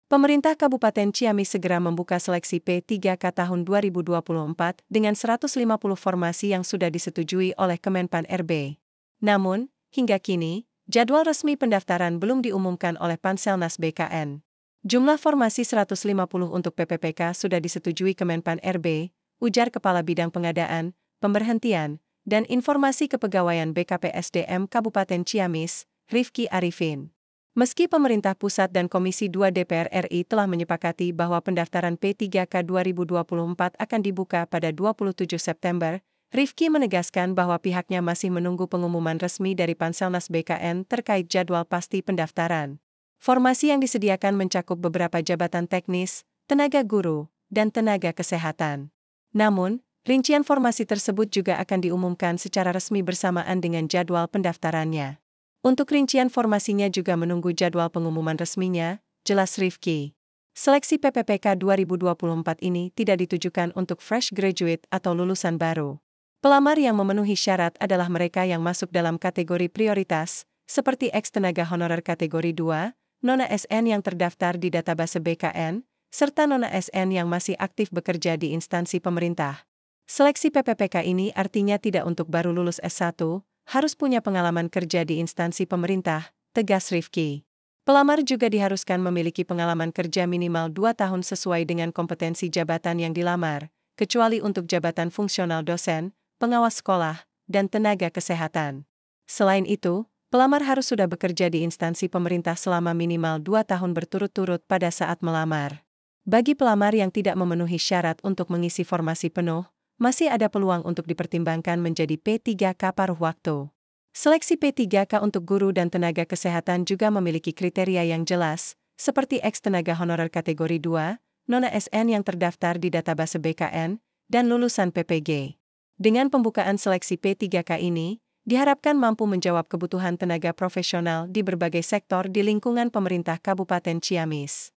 Pemerintah Kabupaten Ciamis segera membuka seleksi P3K tahun 2024 dengan 150 formasi yang sudah disetujui oleh Kemenpan RB. Namun, hingga kini, jadwal resmi pendaftaran belum diumumkan oleh Panselnas BKN. Jumlah formasi 150 untuk PPPK sudah disetujui Kemenpan RB, ujar Kepala Bidang Pengadaan, Pemberhentian, dan Informasi Kepegawaian BKPSDM Kabupaten Ciamis, Rifki Arifin. Meski pemerintah pusat dan Komisi 2 DPR RI telah menyepakati bahwa pendaftaran P3K 2024 akan dibuka pada 27 September, Rifki menegaskan bahwa pihaknya masih menunggu pengumuman resmi dari Panselnas BKN terkait jadwal pasti pendaftaran. Formasi yang disediakan mencakup beberapa jabatan teknis, tenaga guru, dan tenaga kesehatan. Namun, rincian formasi tersebut juga akan diumumkan secara resmi bersamaan dengan jadwal pendaftarannya. Untuk rincian formasinya juga menunggu jadwal pengumuman resminya, jelas Rifki. Seleksi PPPK 2024 ini tidak ditujukan untuk fresh graduate atau lulusan baru. Pelamar yang memenuhi syarat adalah mereka yang masuk dalam kategori prioritas, seperti ex-tenaga honorer kategori 2, nona SN yang terdaftar di database BKN, serta nona SN yang masih aktif bekerja di instansi pemerintah. Seleksi PPPK ini artinya tidak untuk baru lulus S1, harus punya pengalaman kerja di instansi pemerintah, tegas Rifki. Pelamar juga diharuskan memiliki pengalaman kerja minimal 2 tahun sesuai dengan kompetensi jabatan yang dilamar, kecuali untuk jabatan fungsional dosen, pengawas sekolah, dan tenaga kesehatan. Selain itu, pelamar harus sudah bekerja di instansi pemerintah selama minimal 2 tahun berturut-turut pada saat melamar. Bagi pelamar yang tidak memenuhi syarat untuk mengisi formasi penuh, masih ada peluang untuk dipertimbangkan menjadi P3K paruh waktu. Seleksi P3K untuk guru dan tenaga kesehatan juga memiliki kriteria yang jelas, seperti ex-tenaga honorer kategori 2, nona SN yang terdaftar di database BKN, dan lulusan PPG. Dengan pembukaan seleksi P3K ini, diharapkan mampu menjawab kebutuhan tenaga profesional di berbagai sektor di lingkungan pemerintah Kabupaten Ciamis.